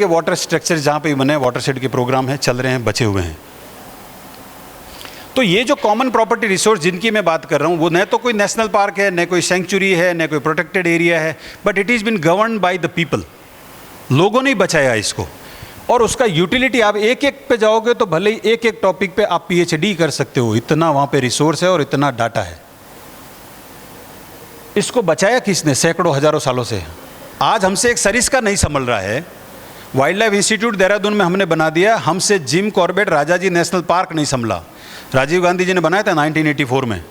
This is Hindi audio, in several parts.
के वाटर स्ट्रक्चर जहाँ पे बने वाटर शेड के प्रोग्राम हैं, चल रहे हैं, बचे हुए हैं। तो ये जो कॉमन प्रॉपर्टी रिसोर्स जिनकी मैं बात कर रहा हूँ, वो न तो कोई नेशनल पार्क है, न कोई सेंचुरी है, न कोई प्रोटेक्टेड एरिया है, but it is been govern by the people. लोगों ने बचाया इसको, और उसका यूटिलिटी आप एक एक पे जाओगे तो भले ही एक एक टॉपिक पे आप पीएचडी कर सकते हो, इतना वहाँ पे रिसोर्स है और इतना डाटा है। इसको बचाया किसने? सैकड़ों हजारों सालों से। आज हमसे एक सरिस्का नहीं संभल रहा है। वाइल्ड लाइफ इंस्टीट्यूट देहरादून में हमने बना दिया, हमसे Jim Corbett Rajaji national park नहीं संभला। राजीव गांधी जी ने बनाया था 1984 में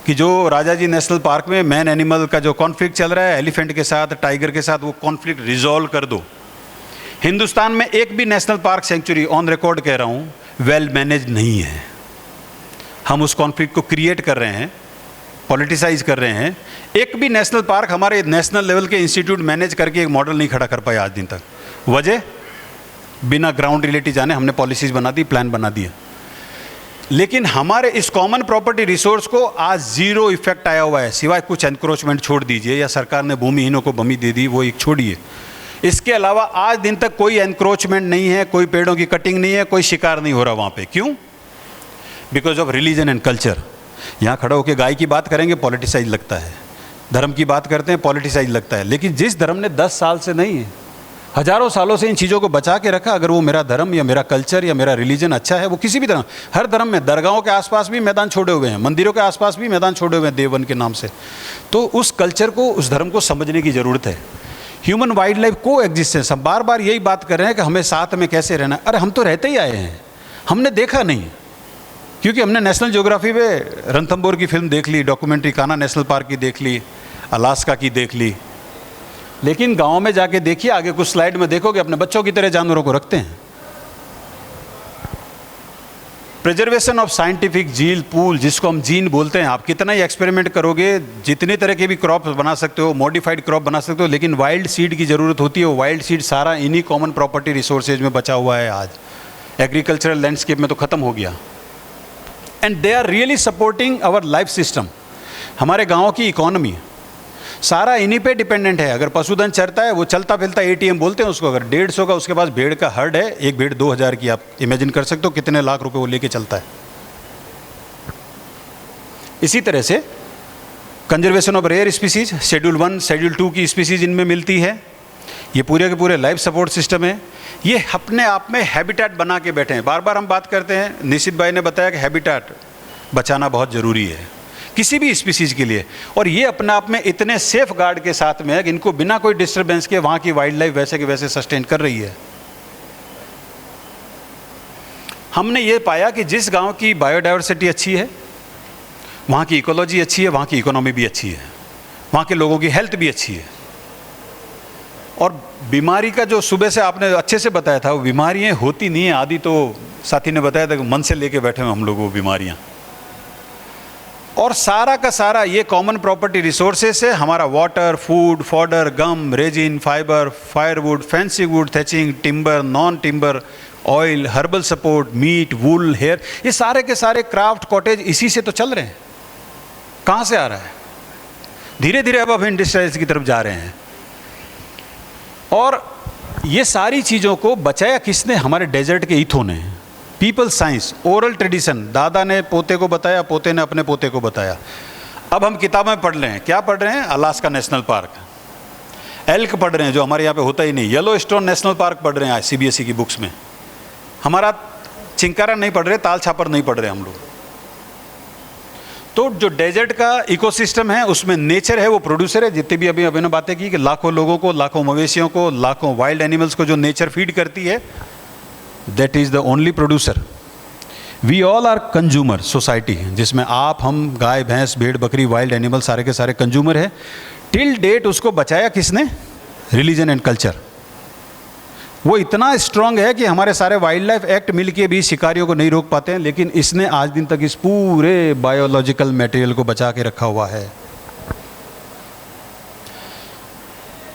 कि जो राजाजी नेशनल पार्क में मैन एनिमल का जो कॉन्फ्लिक्ट चल रहा है एलिफेंट के साथ, टाइगर के साथ, वो कॉन्फ्लिक्ट रिजॉल्व कर दो। हिंदुस्तान में एक भी national park sanctuary, on record कह रहा हूँ, वेल मैनेज नहीं है। हम उस कॉन्फ्लिक्ट को क्रिएट कर रहे हैं, पॉलिटिसाइज कर रहे हैं। एक भी नेशनल पार्क हमारे नेशनल लेवल के इंस्टीट्यूट मैनेज करके एक मॉडल नहीं खड़ा कर पाया आज दिन तक। वजह, बिना ग्राउंड रियलिटी जाने हमने पॉलिसीज बना दी, प्लान बना दिया, लेकिन हमारे इस कॉमन प्रॉपर्टी रिसोर्स को आज जीरो इफेक्ट आया हुआ है, सिवाय कुछ एनक्रोचमेंट छोड़ दीजिए, या सरकार ने भूमिहीनों को भूमि दे दी, वो एक छोड़िए। इसके अलावा आज दिन तक कोई एनक्रोचमेंट नहीं है, कोई पेड़ों की कटिंग नहीं है, कोई शिकार नहीं हो रहा वहाँ पे। क्यों? Because of religion and culture. यहाँ खड़ा होकर गाय की बात करेंगे, पॉलिटिसाइज लगता है, धर्म की बात करते हैं, पॉलिटिसाइज लगता है। लेकिन जिस धर्म ने 10 साल से नहीं, हजारों सालों से इन चीज़ों को बचा के रखा, अगर वो मेरा धर्म या मेरा कल्चर या मेरा रिलीजन अच्छा है, वो किसी भी तरह, हर धर्म में दरगाहों के आसपास भी मैदान छोड़े हुए हैं, मंदिरों के आसपास भी मैदान छोड़े हुए हैं देववन के नाम से। तो उस कल्चर को, उस धर्म को समझने की ज़रूरत है। ह्यूमन वाइल्ड लाइफ को एग्जिस्टेंस, हम बार बार यही बात कर रहे हैं कि हमें साथ में कैसे रहना। अरे हम तो रहते ही आए हैं, हमने देखा नहीं, क्योंकि हमने नेशनल ज्योग्राफी पे रणथंभौर की फिल्म देख ली, डॉक्यूमेंट्री कान्हा नेशनल पार्क की देख ली, अलास्का की देख ली, लेकिन गांव में जाके देखिए, आगे कुछ स्लाइड में देखोगे, अपने बच्चों की तरह जानवरों को रखते हैं। प्रिजर्वेशन ऑफ साइंटिफिक झील, पूल, जिसको हम जीन बोलते हैं, आप कितना ही एक्सपेरिमेंट करोगे, जितने तरह के भी क्रॉप बना सकते हो, मॉडिफाइड क्रॉप बना सकते हो, लेकिन वाइल्ड सीड की ज़रूरत होती है। वो वाइल्ड सीड सारा इन्हीं कॉमन प्रॉपर्टी रिसोर्सेज में बचा हुआ है। आज एग्रीकल्चरल लैंडस्केप में तो ख़त्म हो गया। And they are really supporting our life system. हमारे गाँव की इकोनॉमी सारा इन्हीं पे डिपेंडेंट है। अगर पशुधन चरता है, वो चलता फिरता एटीएम बोलते हैं उसको। अगर 150 का उसके पास भेड़ का हर्ड है, एक भेड़ 2000 की, आप इमेजिन कर सकते हो कितने लाख रुपए वो लेके चलता है। इसी तरह से conservation of rare species, schedule 1, schedule 2 की स्पीसीज इनमें मिलती है। ये पूरे के पूरे लाइफ सपोर्ट सिस्टम है। ये अपने आप में हैबिटेट बना के बैठे हैं। बार बार हम बात करते हैं, निशित भाई ने बताया कि हैबिटेट बचाना बहुत ज़रूरी है किसी भी स्पीसीज के लिए, और ये अपने आप में इतने सेफ गार्ड के साथ में है कि इनको बिना कोई डिस्टर्बेंस के वहाँ की वाइल्ड लाइफ वैसे के वैसे सस्टेन कर रही है। हमने ये पाया कि जिस गांव की बायोडाइवर्सिटी अच्छी है, वहाँ की इकोलॉजी अच्छी है, वहाँ की इकोनॉमी भी अच्छी है, वहाँ के लोगों की हेल्थ भी अच्छी है। और बीमारी का जो सुबह से आपने अच्छे से बताया था, वो बीमारियाँ होती नहीं है आदि, तो साथी ने बताया था कि मन से लेके बैठे हुए हम लोग वो बीमारियाँ। और सारा का सारा ये कॉमन प्रॉपर्टी रिसोर्सेस है। हमारा water, food, fodder, gum, resin, fibre, firewood, fancy wood, thatching, timber, non timber, oil, herbal support, meat, wool, hair, ये सारे के सारे क्राफ्ट, कॉटेज इसी से तो चल रहे हैं। कहाँ से आ रहा है? धीरे धीरे अब इंडस्ट्रियलाइज की तरफ जा रहे हैं। और ये सारी चीज़ों को बचाया किसने? हमारे डेजर्ट के ईथों ने। पीपल साइंस, ओरल ट्रेडिशन, दादा ने पोते को बताया, पोते ने अपने पोते को बताया। अब हम किताबें पढ़ रहे हैं। क्या पढ़ रहे हैं? अलास्का नेशनल पार्क, एल्क पढ़ रहे हैं जो हमारे यहाँ पे होता ही नहीं, येलो स्टोन नेशनल पार्क पढ़ रहे हैं सीबीएसई की बुक्स में। हमारा चिंकारा नहीं पढ़ रहे, ताल छापर नहीं पढ़ रहे हम लोग। तो जो डेजर्ट का इकोसिस्टम है, उसमें नेचर है वो प्रोड्यूसर है। जितनी भी अभी अभी ने बातें की कि लाखों लोगों को, लाखों मवेशियों को, लाखों वाइल्ड एनिमल्स को जो नेचर फीड करती है, that is the only producer. We all are consumer society, जिसमें आप, हम, गाय, भैंस, भेड़, बकरी, वाइल्ड एनिमल सारे के सारे कंज्यूमर है। टिल डेट उसको बचाया किसने? Religion and culture. वो इतना स्ट्रांग है कि हमारे सारे वाइल्ड लाइफ एक्ट मिलके भी शिकारियों को नहीं रोक पाते हैं, लेकिन इसने आज दिन तक इस पूरे बायोलॉजिकल मटेरियल को बचा के रखा हुआ है।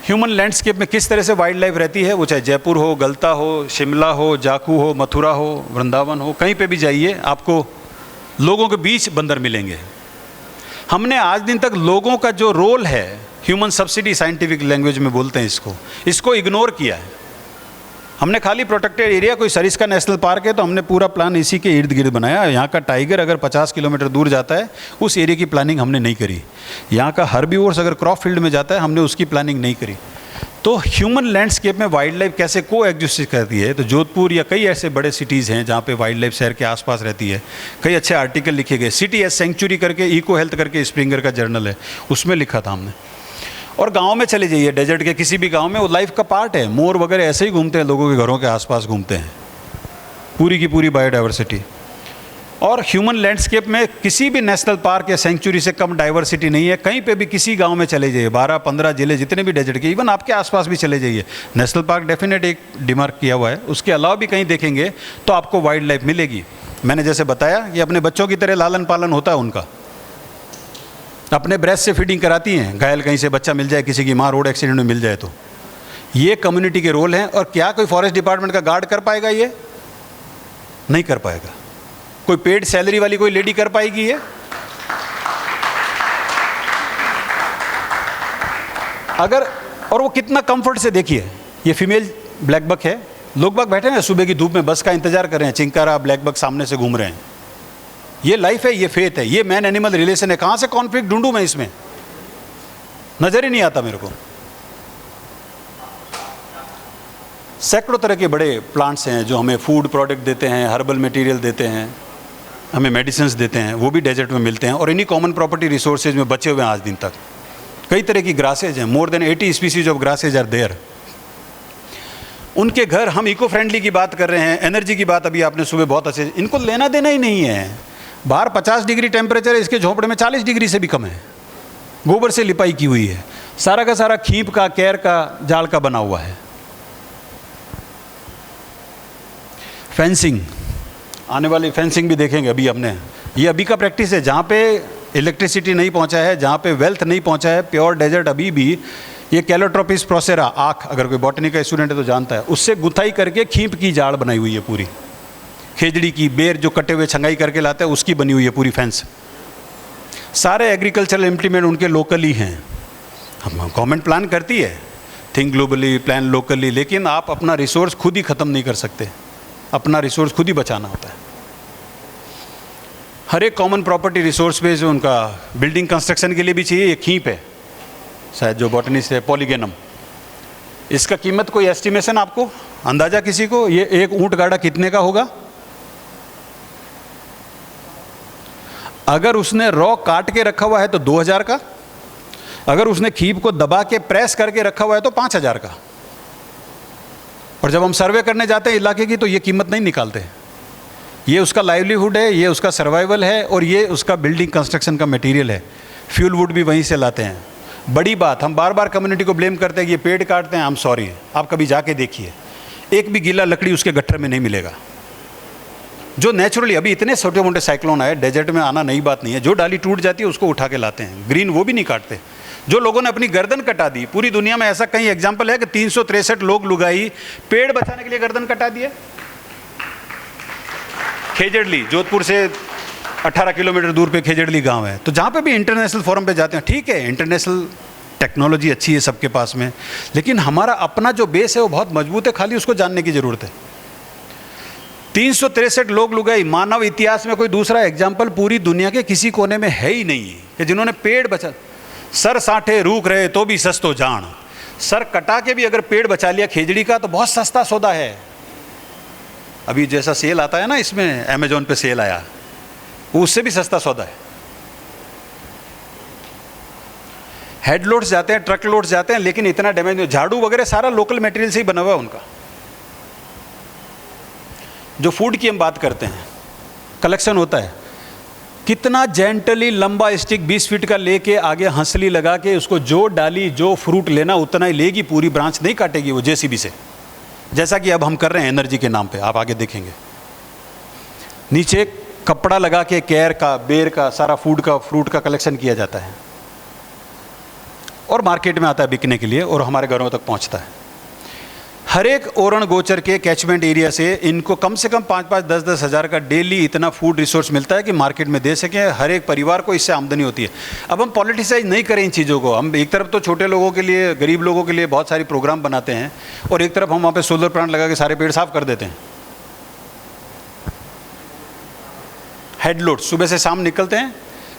ह्यूमन लैंडस्केप में किस तरह से वाइल्ड लाइफ रहती है, वो चाहे जयपुर हो, गलता हो, शिमला हो, जाकू हो, मथुरा हो, वृंदावन हो, कहीं पे भी जाइए आपको लोगों के बीच बंदर मिलेंगे। हमने आज दिन तक लोगों का जो रोल है, ह्यूमन सब्सिडी साइंटिफिक लैंग्वेज में बोलते हैं इसको इग्नोर किया है। हमने खाली प्रोटेक्टेड एरिया, कोई सरिस्का नेशनल पार्क है तो हमने पूरा प्लान इसी के इर्द गिर्द बनाया। यहाँ का टाइगर अगर 50 किलोमीटर दूर जाता है, उस एरिया की प्लानिंग हमने नहीं करी। यहाँ का हर्बीवोर्स अगर क्रॉप फील्ड में जाता है, हमने उसकी प्लानिंग नहीं करी। तो ह्यूमन लैंडस्केप में वाइल्ड लाइफ कैसे को एग्जिस्ट करती है। तो जोधपुर या कई ऐसे बड़े सिटीज़ हैं जहाँ पे वाइल्ड लाइफ शहर के आसपास रहती है। कई अच्छे आर्टिकल लिखे गए, सिटी एज सेंचुरी करके इको हेल्थ करके स्प्रिंगर का जर्नल है, उसमें लिखा था हमने। और गांव में चले जाइए, डेजर्ट के किसी भी गांव में, वो लाइफ का पार्ट है। मोर वगैरह ऐसे ही घूमते हैं, लोगों के घरों के आसपास घूमते हैं, पूरी की पूरी बायोडाइवर्सिटी। और ह्यूमन लैंडस्केप में किसी भी नेशनल पार्क या सेंचुरी से कम डाइवर्सिटी नहीं है। कहीं पे भी किसी गांव में चले जाइए, 12-15 जिले जितने भी डेजर्ट के, इवन आपके आसपास भी चले जाइए, नेशनल पार्क डेफिनेट एक डिमार्क किया हुआ है, उसके अलावा भी कहीं देखेंगे तो आपको वाइल्ड लाइफ मिलेगी। मैंने जैसे बताया कि अपने बच्चों की तरह लालन पालन होता है उनका, अपने ब्रेस्ट से फीडिंग कराती हैं, घायल कहीं से बच्चा मिल जाए, किसी की माँ रोड एक्सीडेंट में मिल जाए तो। ये कम्युनिटी के रोल हैं। और क्या कोई फॉरेस्ट डिपार्टमेंट का गार्ड कर पाएगा? ये नहीं कर पाएगा। कोई पेड सैलरी वाली कोई लेडी कर पाएगी ये? अगर, और वो कितना कंफर्ट से, देखिए ये फीमेल ब्लैक बक है, लोग बाग बैठे हैं सुबह की धूप में, बस का इंतजार कर रहे हैं, चिंकारा ब्लैक बक सामने से घूम रहे हैं। ये लाइफ है, ये फेथ है, ये मैन एनिमल रिलेशन है। कहां से कॉन्फ्लिक्ट ढूंढूं मैं इसमें? नजर ही नहीं आता मेरे को। सैकड़ों तरह के बड़े प्लांट्स हैं जो हमें फूड प्रोडक्ट देते हैं, हर्बल मटेरियल देते हैं, हमें मेडिसिन्स देते हैं, वो भी डेजर्ट में मिलते हैं। और इन्हीं कॉमन प्रॉपर्टी रिसोर्सेज में बचे हुए हैं आज दिन तक। कई तरह की ग्रासेज हैं, more than 80 species of grasses are there. उनके घर, हम इको फ्रेंडली की बात कर रहे हैं, एनर्जी की बात अभी आपने सुबह बहुत अच्छे, इनको लेना देना ही नहीं है। बाहर 50 डिग्री टेम्परेचर है, इसके झोंपड़े में 40 डिग्री से भी कम है, गोबर से लिपाई की हुई है, सारा का सारा खींप का, कैर का, जाल का बना हुआ है। फेंसिंग, आने वाली फेंसिंग भी देखेंगे अभी हमने। ये अभी का प्रैक्टिस है, जहाँ पे इलेक्ट्रिसिटी नहीं पहुँचा है, जहाँ पे वेल्थ नहीं पहुँचा है, प्योर डेजर्ट अभी भी ये कैलोट्रोपिस प्रोसेरा, आँख, अगर कोई बॉटनी का स्टूडेंट है तो जानता है, उससे गुथाई करके खींप की जाड़ बनाई हुई है पूरी। खेजड़ी की बेर जो कटे हुए छंगाई करके लाते हैं, उसकी बनी हुई है पूरी फेंस। सारे एग्रीकल्चरल इम्प्लीमेंट उनके लोकली हैं। हम गवर्नमेंट प्लान करती है, थिंक ग्लोबली प्लान लोकली, लेकिन आप अपना रिसोर्स खुद ही ख़त्म नहीं कर सकते। अपना रिसोर्स खुद ही बचाना होता है। हर एक कॉमन प्रॉपर्टी रिसोर्स पे जो उनका बिल्डिंग कंस्ट्रक्शन के लिए भी चाहिए, ये खींप है, शायद जो बॉटनिस्ट है, पॉलीगेनम। इसका कीमत कोई एस्टिमेशन आपको, अंदाजा किसी को? ये एक ऊंट गाड़ा कितने का होगा? अगर उसने रॉ काट के रखा हुआ है तो 2000 का, अगर उसने खीप को दबा के प्रेस करके रखा हुआ है तो 5000 का। और जब हम सर्वे करने जाते हैं इलाके की तो ये कीमत नहीं निकालते। ये उसका लाइवलीहुड है, ये उसका सर्वाइवल है, और ये उसका बिल्डिंग कंस्ट्रक्शन का मटेरियल है। फ्यूल वुड भी वहीं से लाते हैं। बड़ी बात, हम बार बार कम्युनिटी को ब्लेम करते हैं कि ये पेड़ काटते हैं। आई एम सॉरी, आप कभी जाके देखिए, एक भी गीला लकड़ी उसके गट्ठर में नहीं मिलेगा। जो नेचुरली, अभी इतने छोटे मोटे साइक्लोन आए, डेजर्ट में आना नई बात नहीं है। जो डाली टूट जाती है उसको उठा के लाते हैं, ग्रीन वो भी नहीं काटते। जो लोगों ने अपनी गर्दन कटा दी, पूरी दुनिया में ऐसा कई एग्जाम्पल है कि 363 लोग लुगाई पेड़ बचाने के लिए गर्दन कटा दिए। खेजड़ली, जोधपुर से 18 किलोमीटर दूर पे खेजड़ली गांव है। तो जहाँ पे भी इंटरनेशनल फोरम पे जाते हैं, ठीक है, इंटरनेशनल टेक्नोलॉजी अच्छी है सबके पास में, लेकिन हमारा अपना जो बेस है वो बहुत मजबूत है, खाली उसको जानने की जरूरत है। 363 लोग लुगाई, मानव इतिहास में कोई दूसरा एग्जाम्पल पूरी दुनिया के किसी कोने में है ही नहीं कि जिन्होंने पेड़ बचा। सर साठे रूख रहे तो भी सस्तो जान, सर कटा के भी अगर पेड़ बचा लिया खेजड़ी का तो बहुत सस्ता सौदा है। अभी जैसा सेल आता है ना, इसमें अमेजोन पे सेल आया, उससे भी सस्ता सौदा है। हेड लोड्स जाते हैं, ट्रक लोड्स जाते हैं, लेकिन इतना डैमेज नहीं। झाड़ू वगैरह सारा लोकल मटेरियल से ही बना हुआ है उनका। जो फूड की हम बात करते हैं, कलेक्शन होता है, कितना जेंटली लंबा स्टिक 20 फीट का लेके आगे हंसली लगा के उसको जो डाली, जो फ्रूट लेना उतना ही लेगी, पूरी ब्रांच नहीं काटेगी वो जेसीबी से, जैसा कि अब हम कर रहे हैं एनर्जी के नाम पे। आप आगे देखेंगे नीचे कपड़ा लगा के कैर का, बेर का, सारा फूड का, फ्रूट का कलेक्शन किया जाता है और मार्केट में आता है बिकने के लिए और हमारे घरों तक पहुंचता है। हर एक ओरण गोचर के कैचमेंट एरिया से इनको कम से कम 5-5, 10-10 हज़ार का डेली इतना फूड रिसोर्स मिलता है कि मार्केट में दे सकें। हर एक परिवार को इससे आमदनी होती है। अब हम पॉलिटिसाइज नहीं करें इन चीज़ों को। हम एक तरफ तो छोटे लोगों के लिए, गरीब लोगों के लिए बहुत सारी प्रोग्राम बनाते हैं, और एक तरफ हम वहाँ पे सोलर प्लांट लगा के सारे पेड़ साफ कर देते हैं। हेड लोड सुबह से शाम निकलते हैं,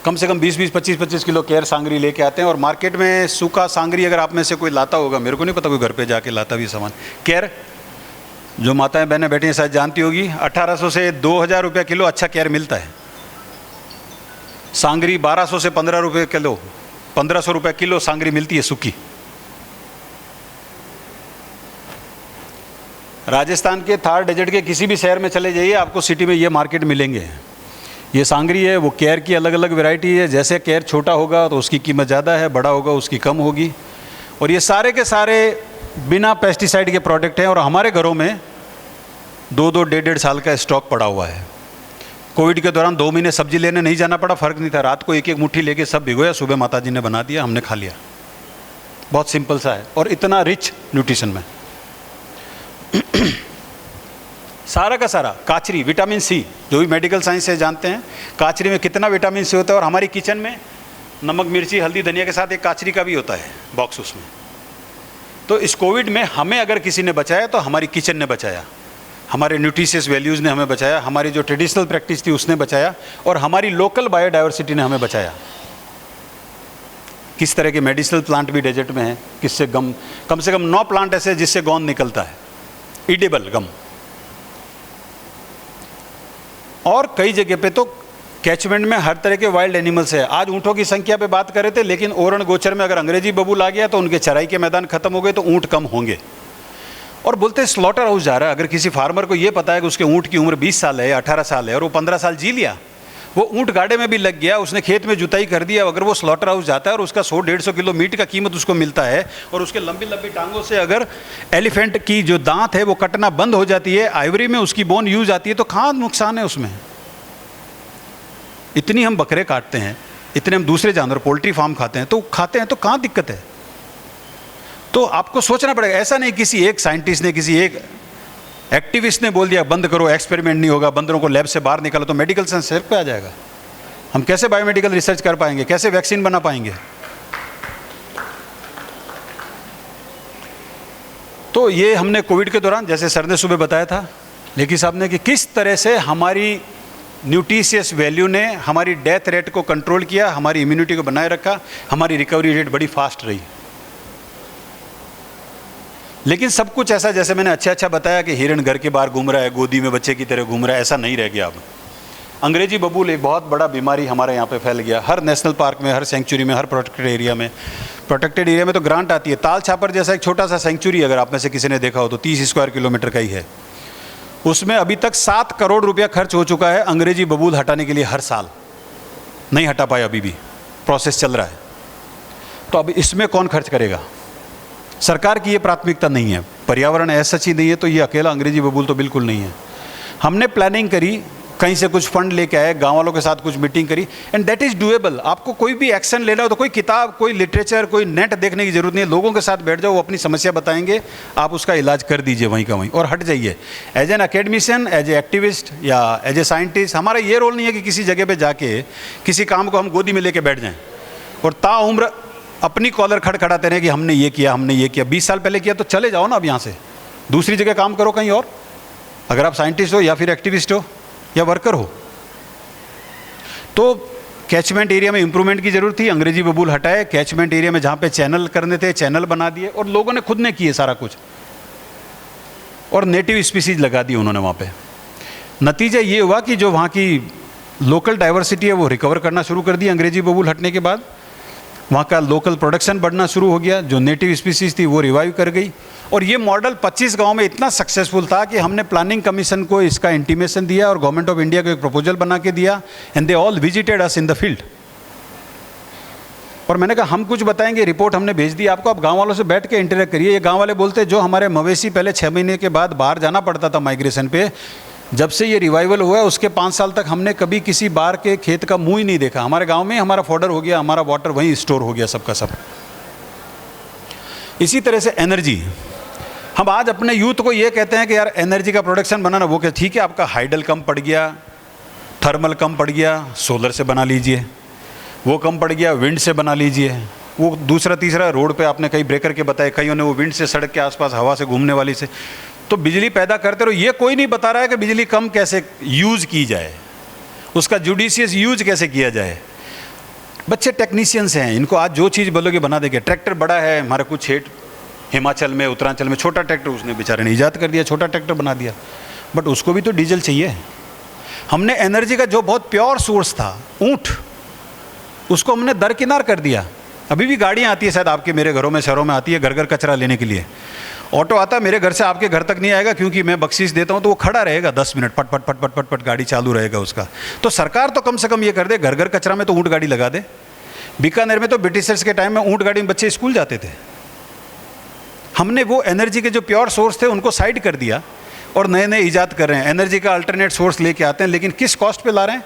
कम से कम 20-20, 25-25 किलो केयर सांगरी लेके आते हैं। और मार्केट में सूखा सांगरी अगर आप में से कोई लाता होगा, मेरे को नहीं पता कोई घर पे जाके लाता भी सामान, केयर जो माताएं बहनें बैठी हैं शायद जानती होगी, 1800 से 2000 रुपये किलो अच्छा केयर मिलता है। सांगरी 1200 से 15 रुपये किलो, 1500 रुपये किलो सांगरी मिलती है सूखी। राजस्थान के थार डेजर्ट के किसी भी शहर में चले जाइए, आपको सिटी में ये मार्केट मिलेंगे। ये सांगरी है, वो केयर की अलग अलग वैरायटी है। जैसे केयर छोटा होगा तो उसकी कीमत ज़्यादा है, बड़ा होगा उसकी कम होगी। और ये सारे के सारे बिना पेस्टिसाइड के प्रोडक्ट हैं। और हमारे घरों में 2-2, 1.5 साल का स्टॉक पड़ा हुआ है। कोविड के दौरान 2 महीने सब्जी लेने नहीं जाना पड़ा, फ़र्क नहीं था। रात को एक एक मुट्ठी लेके सब भिगोया, सुबह माता जी ने बना दिया, हमने खा लिया। बहुत सिंपल सा है और इतना रिच न्यूट्रिशन में। सारा का सारा काचरी, विटामिन सी, जो भी मेडिकल साइंस से जानते हैं काचरी में कितना विटामिन सी होता है। और हमारी किचन में नमक, मिर्ची, हल्दी, धनिया के साथ एक काचरी का भी होता है बॉक्स उसमें। तो इस कोविड में हमें अगर किसी ने बचाया तो हमारी किचन ने बचाया, हमारे न्यूट्रिशियस वैल्यूज़ ने हमें बचाया, हमारी जो ट्रेडिशनल प्रैक्टिस थी उसने बचाया, और हमारी लोकल बायोडाइवर्सिटी ने हमें बचाया। किस तरह के मेडिसिनल प्लांट भी डेजर्ट में हैं, किससे गम, कम से कम 9 प्लांट ऐसे हैं जिससे गोंद निकलता है, ईडेबल गम। और कई जगह पे तो कैचमेंट में हर तरह के वाइल्ड एनिमल्स है। आज ऊँटों की संख्या पे बात कर रहे थे, लेकिन ओरण गोचर में अगर अंग्रेजी बबूल आ गया तो उनके चराई के मैदान खत्म हो गए, तो ऊँट कम होंगे। और बोलते हैं स्लॉटर हाउस जा रहा है। अगर किसी फार्मर को ये पता है कि उसके ऊँट की उम्र 20 साल है, 18 साल है, और वो 15 साल जी लिया, वो ऊँट गाड़े में भी लग गया, उसने खेत में जुताई कर दिया, अगर वो स्लॉटर हाउस जाता है और उसका 100-150 किलो मीट का कीमत उसको मिलता है, और उसके लंबी लंबी टांगों से अगर एलिफेंट की जो दांत है वो कटना बंद हो जाती है, आइवरी में उसकी बोन यूज आती है, तो कहाँ नुकसान है उसमें। इतनी हम बकरे काटते हैं, इतने हम दूसरे जानवर पोल्ट्री फार्म खाते हैं, तो कहाँ दिक्कत है। तो आपको सोचना पड़ेगा। ऐसा नहीं किसी एक साइंटिस्ट ने, किसी एक एक्टिविस्ट ने बोल दिया बंद करो, एक्सपेरिमेंट नहीं होगा, बंदरों को लैब से बाहर निकालो तो मेडिकल साइंस सिर पे आ जाएगा। हम कैसे बायोमेडिकल रिसर्च कर पाएंगे, कैसे वैक्सीन बना पाएंगे। तो ये हमने कोविड के दौरान, जैसे सर ने सुबह बताया था, लेकिन साहब ने, कि किस तरह से हमारी न्यूट्रिशियस वैल्यू ने हमारी डेथ रेट को कंट्रोल किया, हमारी इम्यूनिटी को बनाए रखा, हमारी रिकवरी रेट बड़ी फास्ट रही। लेकिन सब कुछ ऐसा, जैसे मैंने अच्छा बताया कि हिरण घर के बाहर घूम रहा है, गोदी में बच्चे की तरह घूम रहा है, ऐसा नहीं रह गया। अब अंग्रेजी बबूल एक बहुत बड़ा बीमारी हमारे यहाँ पे फैल गया। हर नेशनल पार्क में, हर सेंचुरी में, हर प्रोटेक्टेड एरिया में तो ग्रांट आती है। ताल छापर जैसा एक छोटा सा सेंचुरी अगर आप में से किसी ने देखा हो तो 30 स्क्वायर किलोमीटर का ही है। उसमें अभी तक 7 करोड़ रुपया खर्च हो चुका है अंग्रेजी बबूल हटाने के लिए। हर साल नहीं हटा पाए, अभी भी प्रोसेस चल रहा है। तो अब इसमें कौन खर्च करेगा। सरकार की ये प्राथमिकता नहीं है, पर्यावरण ऐसा ही नहीं है, तो ये अकेला अंग्रेजी बबूल तो बिल्कुल नहीं है। हमने प्लानिंग करी, कहीं से कुछ फंड लेके आए, गांव वालों के साथ कुछ मीटिंग करी, एंड दैट इज़ डूएबल। आपको कोई भी एक्शन लेना हो तो कोई किताब, कोई लिटरेचर, कोई नेट देखने की जरूरत नहीं है। लोगों के साथ बैठ जाओ, वो अपनी समस्या बताएंगे, आप उसका इलाज कर दीजिए वहीं का वहीं, और हट जाइए। As an academician, as a activist या एज ए साइंटिस्ट, हमारा ये रोल नहीं है कि किसी जगह पर जाके किसी काम को हम गोदी में लेके बैठ जाएँ और ताउम्र अपनी कॉलर खड़खड़ाते रहे कि हमने ये किया, हमने ये किया। 20 साल पहले किया तो चले जाओ ना अब यहाँ से, दूसरी जगह काम करो कहीं और, अगर आप साइंटिस्ट हो या फिर एक्टिविस्ट हो या वर्कर हो। तो कैचमेंट एरिया में इंप्रूवमेंट की जरूरत थी, अंग्रेजी बबूल हटाए। कैचमेंट एरिया में जहाँ पे चैनल करने थे, चैनल बना दिए, और लोगों ने खुद ने किए सारा कुछ, और नेटिव स्पीसीज लगा दी उन्होंने वहाँ पे। नतीजा ये हुआ कि जो वहाँ की लोकल डाइवर्सिटी है वो रिकवर करना शुरू कर दी अंग्रेजी बबूल हटने के बाद। वहाँ का लोकल प्रोडक्शन बढ़ना शुरू हो गया, जो नेटिव स्पीसीज थी वो रिवाइव कर गई। और ये मॉडल 25 गांव में इतना सक्सेसफुल था कि हमने प्लानिंग कमीशन को इसका इंटीमेशन दिया और गवर्नमेंट ऑफ इंडिया को एक प्रपोजल बना के दिया, and they all visited us in the field. और मैंने कहा हम कुछ बताएंगे, रिपोर्ट हमने भेज दी आपको, आप गांव वालों से बैठ के इंटरेक्ट करिए। ये गांव वाले बोलते जो हमारे मवेशी पहले 6 महीने के बाद बाहर जाना पड़ता था माइग्रेशन पे, जब से ये रिवाइवल हुआ है उसके 5 साल तक हमने कभी किसी बार के खेत का मुंह ही नहीं देखा। हमारे गांव में हमारा फॉडर हो गया, हमारा वाटर वहीं स्टोर हो गया सबका सब। इसी तरह से हम आज अपने यूथ को ये कहते हैं कि यार एनर्जी का प्रोडक्शन बनाना, वो क्या ठीक है, आपका हाइडल कम पड़ गया, थर्मल कम पड़ गया, सोलर से बना लीजिए, वो कम पड़ गया, विंड से बना लीजिए, वो दूसरा तीसरा रोड पे आपने कई ब्रेकर के बताए, कईयों ने वो विंड से, सड़क के आसपास हवा से घूमने वाली से, तो बिजली पैदा करते रहो। ये कोई नहीं बता रहा है कि बिजली कम कैसे यूज़ की जाए, उसका जुडिशियस यूज कैसे किया जाए। बच्चे टेक्नीशियंस हैं, इनको आज जो चीज़ बोलोगे बना देंगे। ट्रैक्टर बड़ा है हमारा, कुछ हेठ हिमाचल में, उत्तरांचल में छोटा ट्रैक्टर उसने बेचारे ने ईजाद कर दिया, छोटा ट्रैक्टर बना दिया, बट उसको भी तो डीजल चाहिए। हमने एनर्जी का जो बहुत प्योर सोर्स था, ऊँट, उसको हमने दरकिनार कर दिया। अभी भी गाड़ियाँ आती है, शायद आपके मेरे घरों में, शहरों में आती है, घर घर कचरा लेने के लिए। ऑटो आता है, मेरे घर से आपके घर तक नहीं आएगा, क्योंकि मैं बख्शीश देता हूँ, तो वो खड़ा रहेगा 10 मिनट, पट पट पट पट पट पट गाड़ी चालू रहेगा उसका। तो सरकार तो कम से कम ये कर दे, घर घर कचरा में तो ऊँट गाड़ी लगा दे। बीकानेर में तो ब्रिटिशर्स के टाइम में ऊँट गाड़ी में बच्चे स्कूल जाते थे। हमने वो एनर्जी के जो प्योर सोर्स थे उनको साइड कर दिया और नए नए ईजाद कर रहे हैं, एनर्जी का अल्टरनेट सोर्स लेके आते हैं, लेकिन किस कॉस्ट पे ला रहे हैं।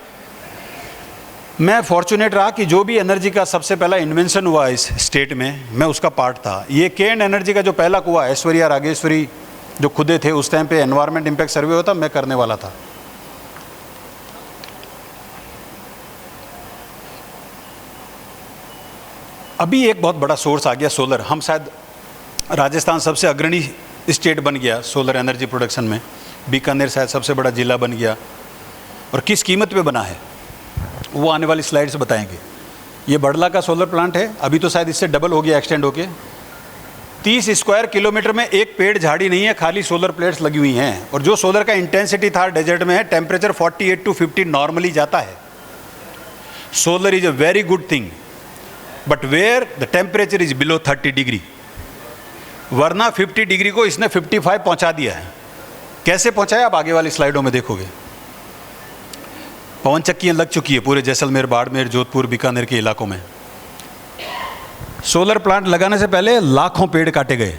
मैं फॉर्चुनेट रहा कि जो भी एनर्जी का सबसे पहला इन्वेंशन हुआ इस स्टेट में, मैं उसका पार्ट था। ये केन एनर्जी का जो पहला कुआं, ऐश्वर्या रागेश्वरी जो खुदे थे उस टाइम पे, एनवायरमेंट इम्पैक्ट सर्वे होता, मैं करने वाला था। अभी एक बहुत बड़ा सोर्स आ गया सोलर। हम शायद राजस्थान सबसे अग्रणी स्टेट बन गया सोलर एनर्जी प्रोडक्शन में, बीकानेर शायद सबसे बड़ा जिला बन गया। और किस कीमत पे बना है वो आने वाली स्लाइड्स बताएंगे। ये बड़ला का सोलर प्लांट है, अभी तो शायद इससे डबल हो गया, एक्सटेंड होके 30 स्क्वायर किलोमीटर में एक पेड़ झाड़ी नहीं है, खाली सोलर प्लेट्स लगी हुई हैं। और जो सोलर का इंटेंसिटी था डेजर्ट में है, टेम्परेचर 48 to 50 नॉर्मली जाता है। Solar is a very good thing, but where the temperature is below 30 degree, वरना 50 डिग्री को इसने 55 पहुंचा दिया है। कैसे पहुंचाया आप आगे वाली स्लाइडों में देखोगे। पवन चक्कियाँ लग चुकी है पूरे जैसलमेर, बाड़मेर, जोधपुर, बीकानेर के इलाकों में। सोलर प्लांट लगाने से पहले लाखों पेड़ काटे गए।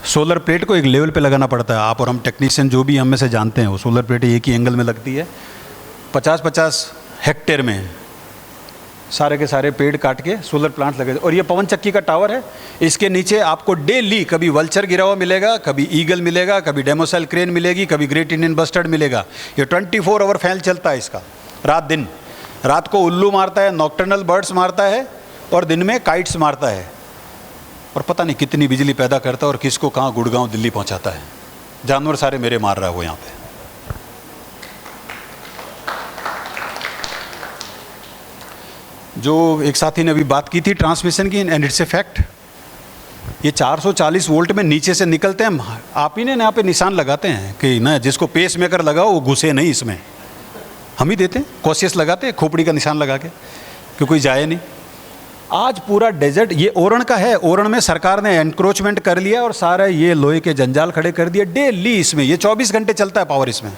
सोलर प्लेट को एक लेवल पे लगाना पड़ता है। आप और हम टेक्नीशियन जो भी हम में से जानते हैं, वो सोलर प्लेट एक ही एंगल में लगती है। 50-50 हेक्टेयर में सारे के सारे पेड़ काट के सोलर प्लांट लगे। और ये पवन चक्की का टावर है, इसके नीचे आपको डेली कभी वल्चर गिरा हुआ मिलेगा, कभी ईगल मिलेगा, कभी डेमोसेल क्रेन मिलेगी, कभी ग्रेट इंडियन बस्टर्ड मिलेगा। ये 24 आवर फैन चलता है इसका, रात दिन। रात को उल्लू मारता है, नॉक्टर्नल बर्ड्स मारता है, और दिन में काइट्स मारता है। और पता नहीं कितनी बिजली पैदा करता है और किसको कहाँ, गुड़गांव, दिल्ली पहुँचाता है। जानवर सारे मेरे मार रहा है वो यहाँ पे। जो एक साथी ने अभी बात की थी ट्रांसमिशन की, एंड इट्स ए फैक्ट। ये 440 वोल्ट में नीचे से निकलते हैं। आप ही ने यहाँ पे निशान लगाते हैं कि ना, जिसको पेस मेकर लगाओ वो घुसे नहीं इसमें। हम ही देते हैं, कॉशियस लगाते हैं, खोपड़ी का निशान लगा के, कि कोई जाए नहीं। आज पूरा डेजर्ट ये ओरण का है। ओरण में सरकार ने एनक्रोचमेंट कर लिया और सारा ये लोहे के जंजाल खड़े कर दिए। डेली इसमें ये 24 घंटे चलता है पावर इसमें।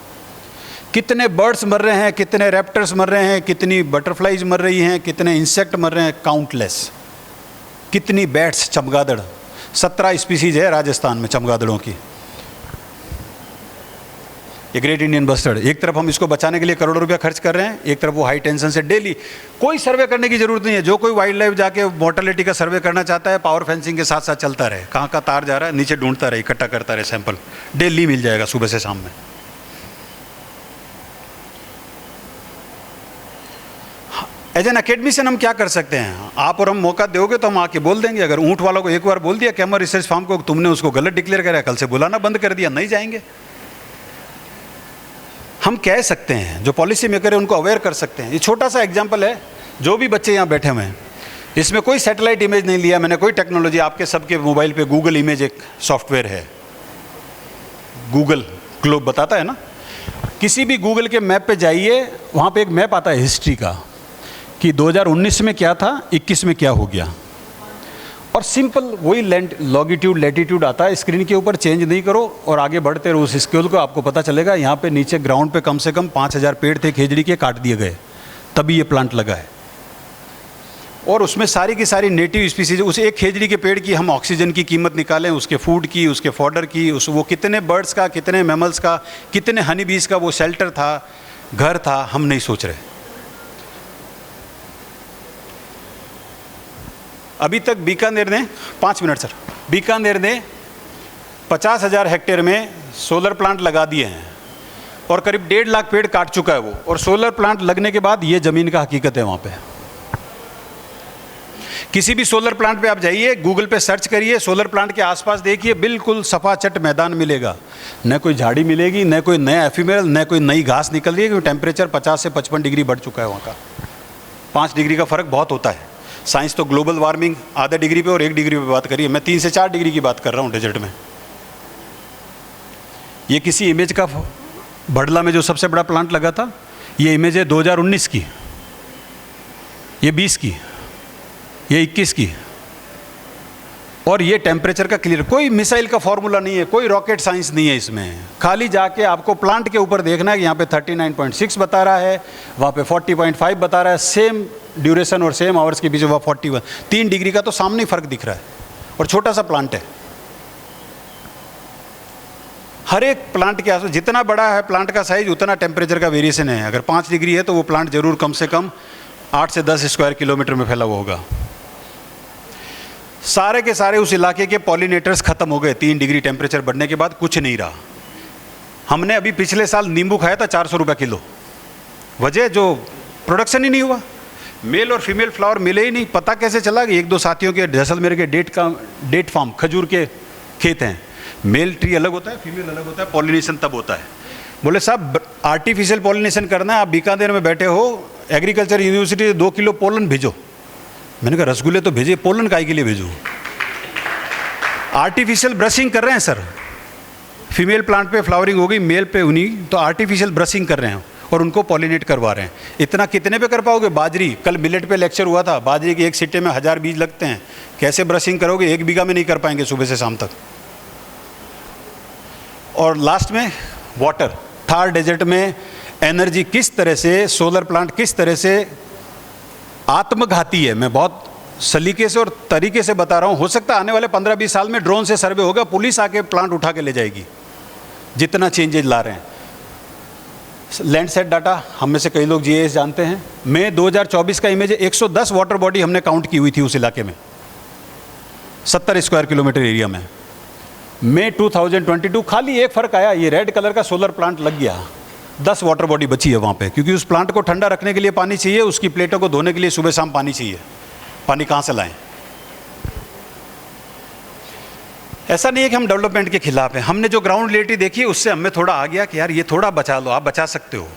कितने बर्ड्स मर रहे हैं, कितने रैप्टर्स मर रहे हैं, कितनी बटरफ्लाइज मर रही हैं, कितने इंसेक्ट मर रहे हैं, काउंटलेस। कितनी बैट्स, चमगादड़, 17 स्पीसीज है राजस्थान में चमगादड़ों की। ये ग्रेट इंडियन बस्टर्ड, एक तरफ हम इसको बचाने के लिए करोड़ों रुपया खर्च कर रहे हैं, एक तरफ वो हाई टेंशन से डेली। कोई सर्वे करने की जरूरत नहीं है। जो कोई वाइल्ड लाइफ जाके मोर्टेलिटी का सर्वे करना चाहता है, पावर फेंसिंग के साथ साथ चलता रहे, कहाँ का तार जा रहा है नीचे ढूंढता रहे, इकट्ठा करता रहे सैंपल। डेली मिल जाएगा सुबह से शाम में। एज एन अकेडमिशियन हम क्या कर सकते हैं। आप और हम मौका दोगे तो हम आके बोल देंगे। अगर ऊँट वालों को एक बार बोल दिया कैमर रिसर्च फार्म को, तुमने उसको गलत डिक्लेयर करा, कल से बुलाना बंद कर दिया, नहीं जाएंगे। हम कह सकते हैं, जो पॉलिसी मेकर है उनको अवेयर कर सकते हैं। ये छोटा सा एग्जांपल है। जो भी बच्चे यहाँ बैठे हुए हैं, इसमें कोई सैटेलाइट इमेज नहीं लिया मैंने, कोई टेक्नोलॉजी। आपके सबके मोबाइल पे गूगल इमेज एक सॉफ्टवेयर है, गूगल ग्लोब बताता है ना। किसी भी गूगल के मैप पे जाइए, वहाँ पे एक मैप आता है हिस्ट्री का, कि 2019 में क्या था, 21 में क्या हो गया। और सिंपल वही लॉन्गिट्यूड लैटिट्यूड आता है स्क्रीन के ऊपर, चेंज नहीं करो और आगे बढ़ते रहो उस स्केल को, आपको पता चलेगा। यहाँ पे नीचे ग्राउंड पे कम से कम 5000 पेड़ थे खेजड़ी के, काट दिए गए, तभी ये प्लांट लगा है। और उसमें सारी की सारी नेटिव स्पीसीज। उस एक खेजड़ी के पेड़ की हम ऑक्सीजन की कीमत निकालें, उसके फूड की, उसके फॉडर की, वो कितने बर्ड्स का, कितने मैमल्स का, कितने हनी बीज का वो शेल्टर था, घर था, हम नहीं सोच रहे। अभी तक बीकानेर ने, 5 मिनट सर, बीकानेर ने 50,000 हेक्टेयर में सोलर प्लांट लगा दिए हैं और करीब 1.5 लाख पेड़ काट चुका है वो। और सोलर प्लांट लगने के बाद ये ज़मीन का हकीकत है वहाँ पे। किसी भी सोलर प्लांट पे आप जाइए, गूगल पे सर्च करिए, सोलर प्लांट के आसपास देखिए, बिल्कुल सफाचट मैदान मिलेगा। न कोई झाड़ी मिलेगी, न कोई नया एफिमेरल, न कोई नई घास निकल रही है, क्योंकि टेम्परेचर 50 से 55 डिग्री बढ़ चुका है वहाँ का। 5 डिग्री का फ़र्क बहुत होता है। साइंस तो ग्लोबल वार्मिंग आधा डिग्री पे और 1 डिग्री पे बात करिए, मैं 3 से 4 डिग्री की बात कर रहा हूँ डेजर्ट में। ये किसी इमेज का बड़ला में जो सबसे बड़ा प्लांट लगा था, ये इमेज है 2019 की, ये 20 की, ये 21 की। और ये टेम्परेचर का क्लियर, कोई मिसाइल का फॉर्मूला नहीं है, कोई रॉकेट साइंस नहीं है इसमें। खाली जाके आपको प्लांट के ऊपर देखना है कि यहाँ पे 39.6 बता रहा है, वहाँ पे 40.5 बता रहा है, सेम ड्यूरेशन और सेम आवर्स के बीच वहाँ 41। 3 डिग्री का तो सामने ही फर्क दिख रहा है, और छोटा सा प्लांट है। हर एक प्लांट के आसपास जितना बड़ा है प्लांट का साइज, उतना टेम्परेचर का वेरिएशन है। अगर 5 डिग्री है तो वो प्लांट जरूर कम से कम 8 से 10 स्क्वायर किलोमीटर में फैला हुआ होगा। सारे के सारे उस इलाके के पॉलिनेटर्स खत्म हो गए 3 डिग्री टेम्परेचर बढ़ने के बाद, कुछ नहीं रहा। हमने अभी पिछले साल नींबू खाया था 400 रुपये किलो, वजह जो प्रोडक्शन ही नहीं हुआ। मेल और फीमेल फ्लावर मिले ही नहीं। पता कैसे चला कि 1-2 साथियों के जैसलमेर के डेट फार्म, खजूर के खेत हैं, मेल ट्री अलग होता है, फीमेल अलग होता है, पॉलिनेशन तब होता है। बोले साहब आर्टिफिशियल पॉलिनेशन करना है, आप बीकानेर में बैठे हो, एग्रीकल्चर यूनिवर्सिटी 2 किलो पोलन भेजो। मैंने कहा रसगुल्ले तो भेजे, पोलन काय के लिए भेजूँ? आर्टिफिशियल ब्रशिंग कर रहे हैं सर, फीमेल प्लांट पे फ्लावरिंग हो गई, मेल पे उन्हीं, तो आर्टिफिशियल ब्रशिंग कर रहे हैं और उनको पॉलिनेट करवा रहे हैं। इतना कितने पे कर पाओगे? बाजरी, कल मिलेट पे लेक्चर हुआ था, बाजरी के एक सिट्टे में 1000 बीज लगते हैं, कैसे ब्रशिंग करोगे? 1 बीघा में नहीं कर पाएंगे सुबह से शाम तक। और लास्ट में वाटर, थार डेजर्ट में एनर्जी किस तरह से, सोलर प्लांट किस तरह से आत्मघाती है। मैं बहुत सलीके से और तरीके से बता रहा हूँ। हो सकता है आने वाले 15-20 साल में ड्रोन से सर्वे होगा, पुलिस आके प्लांट उठा के ले जाएगी, जितना चेंजेज ला रहे हैं। लैंडसेट डाटा हम में से कई लोग जीएस जानते हैं। मई 2024 का इमेज है, 110 वाटर बॉडी हमने काउंट की हुई थी उस इलाके में, 70 स्क्वायर किलोमीटर एरिया में। मई 2022 खाली एक फ़र्क आया, ये रेड कलर का सोलर प्लांट लग गया, 10 वाटर बॉडी बची है वहाँ पे, क्योंकि उस प्लांट को ठंडा रखने के लिए पानी चाहिए, उसकी प्लेटों को धोने के लिए सुबह शाम पानी चाहिए। पानी कहाँ से लाएं? ऐसा नहीं है कि हम डेवलपमेंट के खिलाफ हैं। हमने जो ग्राउंड रियलिटी देखी उससे हमें थोड़ा आ गया कि यार ये थोड़ा बचा लो, आप बचा सकते हो।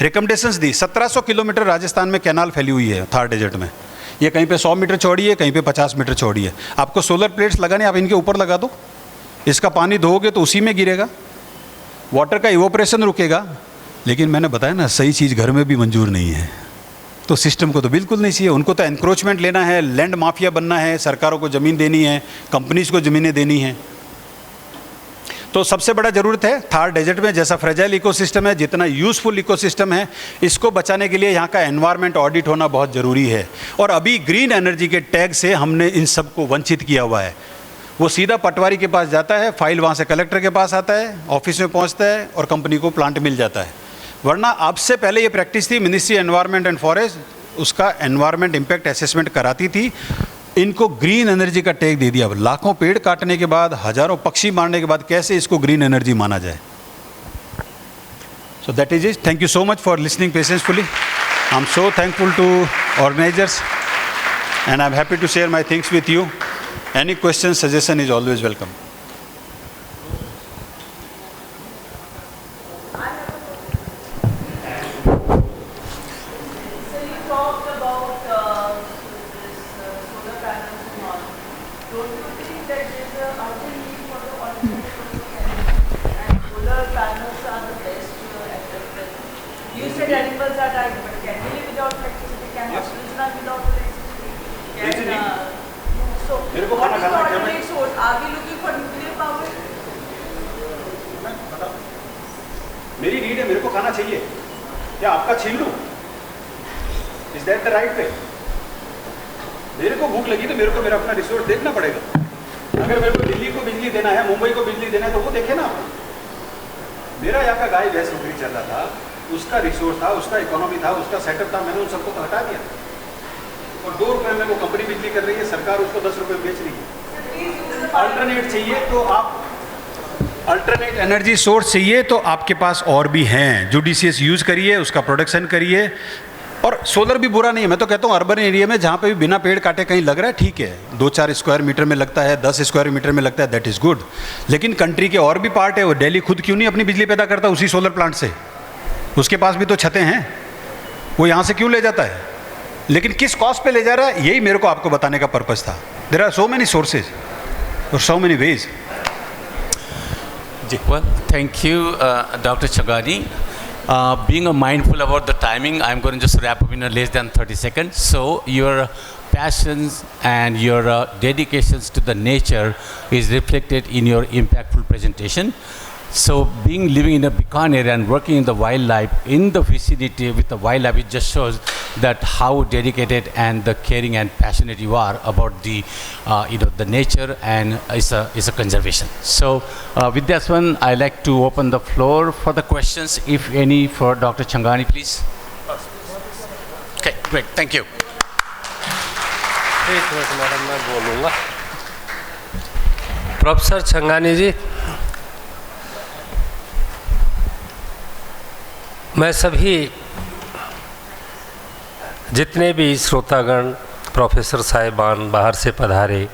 रिकमेंडेशंस दी। 1700 किलोमीटर राजस्थान में कैनाल फैली हुई है थार डेजर्ट में। ये कहीं पे 100 मीटर चौड़ी है, कहीं पे 50 मीटर चौड़ी है। आपको सोलर प्लेट्स लगाने, आप इनके ऊपर लगा दो, इसका पानी धोओगे तो उसी में गिरेगा, वाटर का इवोपरेशन रुकेगा। लेकिन मैंने बताया ना, सही चीज़ घर में भी मंजूर नहीं है, तो सिस्टम को तो बिल्कुल नहीं चाहिए। उनको तो एनक्रोचमेंट लेना है, लैंड माफिया बनना है, सरकारों को ज़मीन देनी है, कंपनीज़ को ज़मीनें देनी हैं। तो सबसे बड़ा ज़रूरत है थार डेजर्ट में, जैसा फ्रेजाइल इकोसिस्टम है, जितना यूज़फुल इकोसिस्टम है, इसको बचाने के लिए यहाँ का एनवायरनमेंट ऑडिट होना बहुत ज़रूरी है। और अभी ग्रीन एनर्जी के टैग से हमने इन सबको वंचित किया हुआ है। वो सीधा पटवारी के पास जाता है, फाइल वहाँ से कलेक्टर के पास आता है, ऑफिस में पहुँचता है और कंपनी को प्लांट मिल जाता है। वरना आपसे पहले ये प्रैक्टिस थी, मिनिस्ट्री एनवायरनमेंट एंड फॉरेस्ट उसका एनवायरनमेंट इम्पैक्ट असेसमेंट कराती थी। इनको ग्रीन एनर्जी का टैग दे दिया। लाखों पेड़ काटने के बाद, हजारों पक्षी मारने के बाद कैसे इसको ग्रीन एनर्जी माना जाए? So that is it. Thank you so much for listening patiently. I am so thankful to organisers and I am happy to share my things with you. Any question, suggestion is always welcome. Animals are dying, but can we live without electricity? Can hospitals run without electricity? So, what is the alternate source? Are we looking for nuclear power? मेरी नीड है, मेरे को खाना चाहिए, क्या आपका छीन लूं? Is that the right way? मेरे को भूख लगी तो मेरे को मेरा अपना रिसोर्स देखना पड़ेगा। अगर मेरे को दिल्ली को बिजली देना है, मुंबई को बिजली देना है, तो वो देखे ना। मेरा यहाँ का गाय भैंस नौकरी चल रहा था, उसका रिसोर्स था, उसका इकोनॉमी था, उसका सेटअप था, मैंने उन सबको तो हटा दिया। और 2 रुपये में वो कंपनी बिजली कर रही है, सरकार उसको 10 रुपये में बेच रही है। अल्टरनेट चाहिए तो आप अल्टरनेट एनर्जी सोर्स चाहिए तो आपके पास और भी हैं, जुडिशियस यूज़ करिए, उसका प्रोडक्शन करिए। और सोलर भी बुरा नहीं है, मैं तो कहता हूँ अर्बन एरिया में जहाँ पे भी बिना पेड़ काटे कहीं लग रहा है ठीक है, 2-4 स्क्वायर मीटर में लगता है, 10 स्क्वायर मीटर में लगता है, दैट इज़ गुड। लेकिन कंट्री के और भी पार्ट है, वो दिल्ली खुद क्यों नहीं अपनी बिजली पैदा करता उसी सोलर प्लांट से? उसके पास भी तो छतें हैं, वो यहाँ से क्यों ले जाता है? लेकिन किस कॉस्ट पे ले जा रहा है, यही मेरे को आपको बताने का पर्पज़ था। There are so many sources और so many ways. Well, thank you, Dr. Changani. Being mindful about the timing, I'm going to just wrap up in less than 30 seconds. So your passions and your dedications to the nature is reflected in your impactful presentation. So living in a Bikaner area and working in the wildlife, in the vicinity with the wildlife, it just shows that how dedicated and the caring and passionate you are about the the nature and is a conservation. So with this one, I like to open the floor for the questions, if any, for Dr. Changani, please. Okay, great, thank you. एक मिनट मैडम, मैं बोलूँगा। प्रोफेसर छंगानी जी, मैं सभी जितने भी श्रोतागण, प्रोफेसर साहिबान, बाहर से पधारे,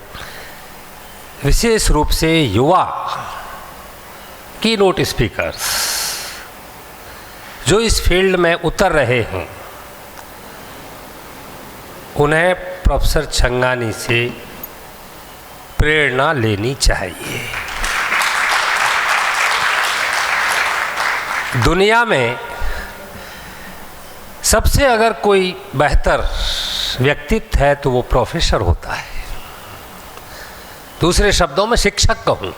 विशेष रूप से युवा की नोट स्पीकर्स जो इस फील्ड में उतर रहे हैं, उन्हें प्रोफेसर छंगानी से प्रेरणा लेनी चाहिए। दुनिया में सबसे अगर कोई बेहतर व्यक्तित्व है तो वो प्रोफेसर होता है, दूसरे शब्दों में शिक्षक कहूँ।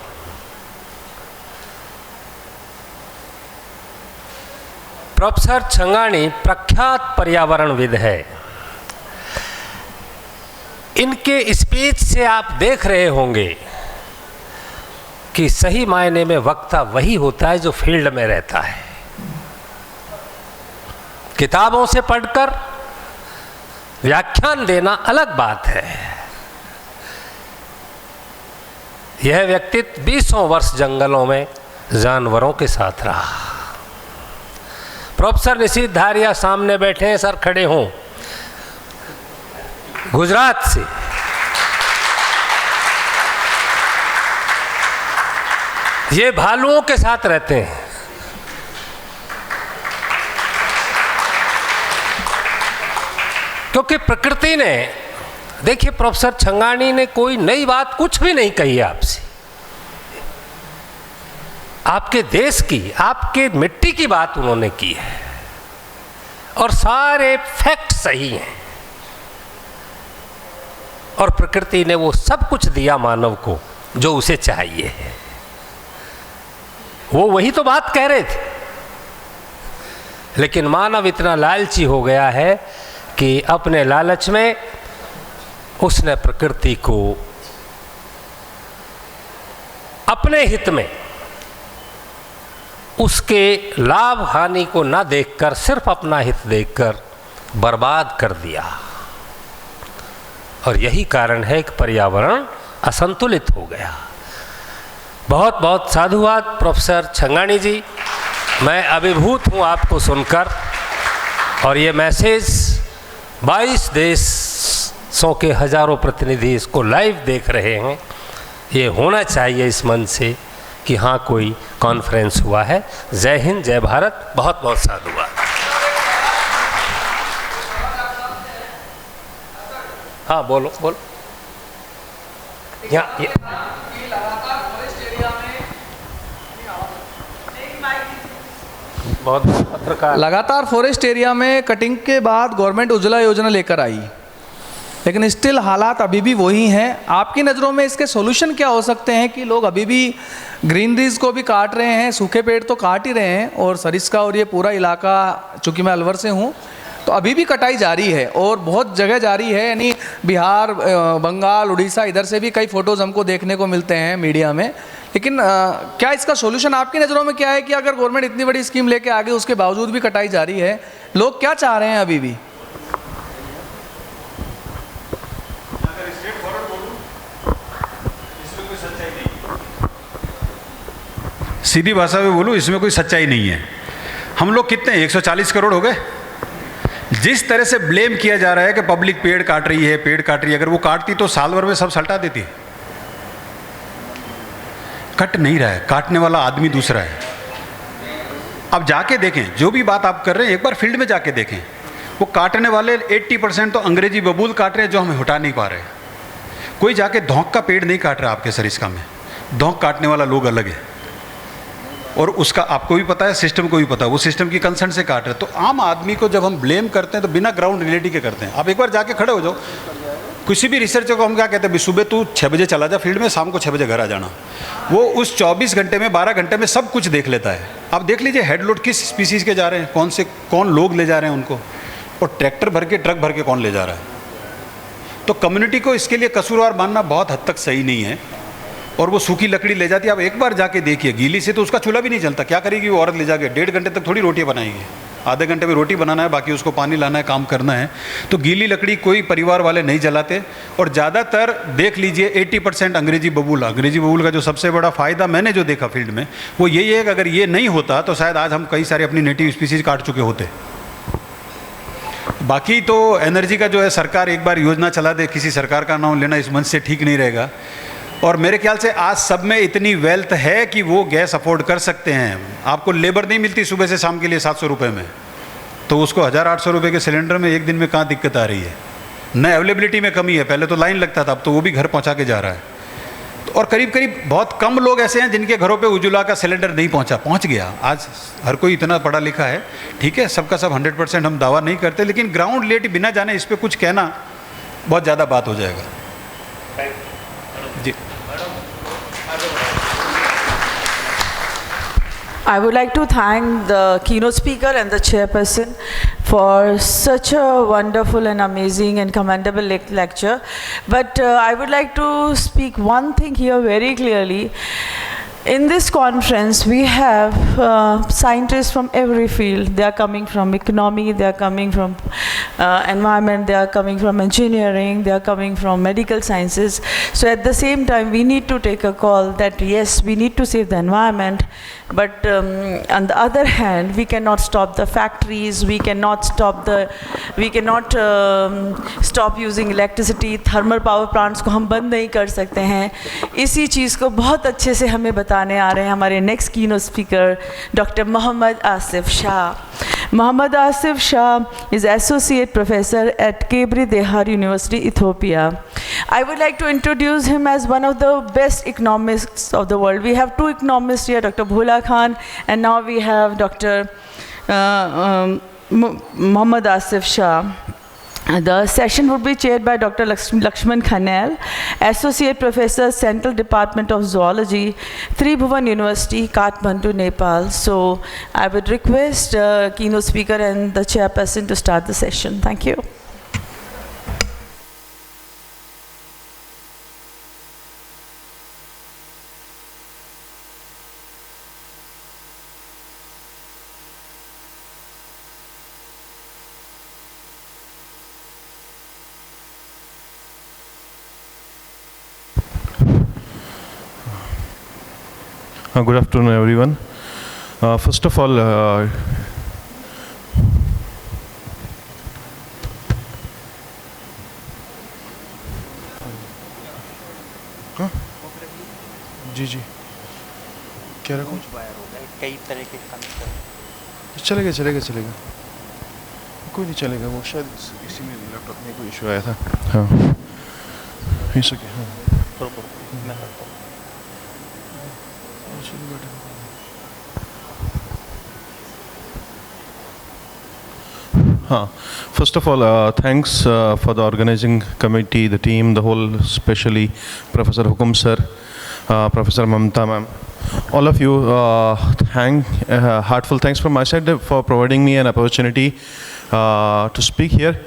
प्रोफेसर छंगानी प्रख्यात पर्यावरणविद है। इनके स्पीच से आप देख रहे होंगे कि सही मायने में वक्ता वही होता है जो फील्ड में रहता है। किताबों से पढ़कर व्याख्यान देना अलग बात है। यह व्यक्तित्व 20 वर्ष जंगलों में जानवरों के साथ रहा। प्रोफेसर निशित धारिया सामने बैठे हैं, सर खड़े हों, गुजरात से। ये भालुओं के साथ रहते हैं। क्योंकि प्रकृति ने, देखिए प्रोफेसर छंगानी ने कोई नई बात कुछ भी नहीं कही है आपसे, आपके देश की, आपके मिट्टी की बात उन्होंने की है और सारे फैक्ट सही हैं। और प्रकृति ने वो सब कुछ दिया मानव को जो उसे चाहिए है। वो वही तो बात कह रहे थे। लेकिन मानव इतना लालची हो गया है कि अपने लालच में उसने प्रकृति को अपने हित में, उसके लाभ हानि को ना देखकर, सिर्फ अपना हित देखकर बर्बाद कर दिया। और यही कारण है कि पर्यावरण असंतुलित हो गया। बहुत बहुत साधुवाद प्रोफेसर छंगानी जी, मैं अभिभूत हूँ आपको सुनकर। और ये मैसेज 22 देशों के हजारों प्रतिनिधि इसको लाइव देख रहे हैं। ये होना चाहिए इस मन से कि हाँ कोई कॉन्फ्रेंस हुआ है। जय हिंद, जय भारत, बहुत बहुत साधुवाद। हाँ बोलो बोलो। बहुत पत्रकार। लगातार फॉरेस्ट एरिया में कटिंग के बाद गवर्नमेंट उज्ज्वला योजना लेकर आई, लेकिन स्टिल हालात अभी भी वही हैं। आपकी नज़रों में इसके सॉल्यूशन क्या हो सकते हैं कि लोग अभी भी ग्रीनरीज को भी काट रहे हैं, सूखे पेड़ तो काट ही रहे हैं, और सरिस्का और ये पूरा इलाका, चूँकि मैं अलवर से हूँ, तो अभी भी कटाई जारी है और बहुत जगह जारी है। यानी बिहार, बंगाल, उड़ीसा, इधर से भी कई फ़ोटोज़ हमको देखने को मिलते हैं मीडिया में। लेकिन क्या इसका सॉल्यूशन आपकी नज़रों में क्या है कि अगर गवर्नमेंट इतनी बड़ी स्कीम लेके आ गई, उसके बावजूद भी कटाई जारी है, लोग क्या चाह रहे हैं अभी भी? सीधी भाषा में बोलूँ, इसमें कोई सच्चाई नहीं है। हम लोग कितने 140 करोड़ हो गए। जिस तरह से ब्लेम किया जा रहा है कि पब्लिक पेड़ काट रही है, पेड़ काट रही है, अगर वो काटती तो साल भर में सब सल्टा देती। कट नहीं रहा है, काटने वाला आदमी दूसरा है। अब जाके देखें, जो भी बात आप कर रहे हैं एक बार फील्ड में जाके देखें, वो काटने वाले 80% तो अंग्रेजी बबूल काट रहे हैं जो हमें हटा नहीं पा रहे। कोई जाके धौंक का पेड़ नहीं काट रहा आपके सरिस्का में। धौंक काटने वाला लोग अलग है, और उसका आपको भी पता है, सिस्टम को भी पता है, वो सिस्टम की कंसर्न से काट रहे हैं। तो आम आदमी को जब हम ब्लेम करते हैं तो बिना ग्राउंड रियलिटी के करते हैं। आप एक बार जाके खड़े हो जाओ, किसी भी रिसर्चर को हम क्या कहते हैं, सुबह तू 6 बजे चला जा फील्ड में, शाम को 6 बजे घर आ जाना। वो उस 24 घंटे में 12 घंटे में सब कुछ देख लेता है। आप देख लीजिए हेड लोड किस स्पीसीज़ के जा रहे हैं, कौन लोग ले जा रहे हैं उनको, और ट्रैक्टर भर के ट्रक भर के कौन ले जा रहा है। तो कम्युनिटी को इसके लिए कसूरवार मानना बहुत हद तक सही नहीं है। और वो सूखी लकड़ी ले जाती है, आप एक बार जाके देखिए, गीली से तो उसका चूल्हा भी नहीं जलता। क्या करेगी वो औरत ले जाके? 1.5 घंटे तक थोड़ी रोटियाँ बनाएगी, आधे घंटे में रोटी बनाना है, बाकी उसको पानी लाना है, काम करना है। तो गीली लकड़ी कोई परिवार वाले नहीं जलाते। और ज़्यादातर देख लीजिए 80% अंग्रेजी बबूल का जो सबसे बड़ा फ़ायदा मैंने जो देखा फील्ड में वो यही है कि अगर ये नहीं होता तो शायद आज हम कई सारे अपनी नेटिव स्पीसीज़ काट चुके होते। बाकी तो एनर्जी का जो है, सरकार एक बार योजना चला दे, किसी सरकार का नाम लेना इस मंच से ठीक नहीं रहेगा। और मेरे ख्याल से आज सब में इतनी वेल्थ है कि वो गैस अफोर्ड कर सकते हैं। आपको लेबर नहीं मिलती सुबह से शाम के लिए 700 रुपये में, तो उसको 1800 रुपये के सिलेंडर में एक दिन में कहाँ दिक्कत आ रही है। न अवेलेबिलिटी में कमी है, पहले तो लाइन लगता था, अब तो वो भी घर पहुँचा के जा रहा है। और करीब करीब बहुत कम लोग ऐसे हैं जिनके घरों पे उज्ज्वला का सिलेंडर नहीं पहुंच गया। आज हर कोई इतना पढ़ा लिखा है, ठीक है, सबका सब 100% हम दावा नहीं करते, लेकिन ग्राउंड रियलिटी बिना जाने इस पर कुछ कहना बहुत ज़्यादा बात हो जाएगा। जी, I would like to thank the keynote speaker and the chairperson for such a wonderful and amazing and commendable lecture. But I would like to speak one thing here very clearly. In this conference, we have scientists from every field. They are coming from economy, they are coming from environment, they are coming from engineering, they are coming from medical sciences. So at the same time, we need to take a call that yes, we need to save the environment, but on the other hand, we cannot stop the factories, we cannot stop using electricity. Thermal power plants को हम बंद नहीं कर सकते हैं। इसी चीज़ को बहुत अच्छे से हमें बताने आ रहे हैं हमारे next keynote speaker doctor Mohammad Asif Shah. Mohammad Asif Shah is Associate Professor at Kebri Dehar University, Ethiopia. I would like to introduce him as one of the best economists of the world. We have two economists here, Dr. Bhola Khan, and now we have Dr. Mohammad Asif Shah. The session would be chaired by Dr. Lakshman Khanel, Associate Professor, Central Department of Zoology, Tribhuvan University, Kathmandu, Nepal. So I would request keynote speaker and the chairperson to start the session. Thank you. Good afternoon, everyone. First of all, जी क्या रखूं? कई तरह के चलेगा कोई नहीं चलेगा, वो शायद इसी में लैपटॉप में कोई इशू आया था। हाँ, इट्स ओके। हाँ, first of all, thanks for the organizing committee, the team, the whole, especially Professor Hukum sir, Professor Mamta ma'am, all of you. Heartfelt thanks from my side for providing me an opportunity to speak here.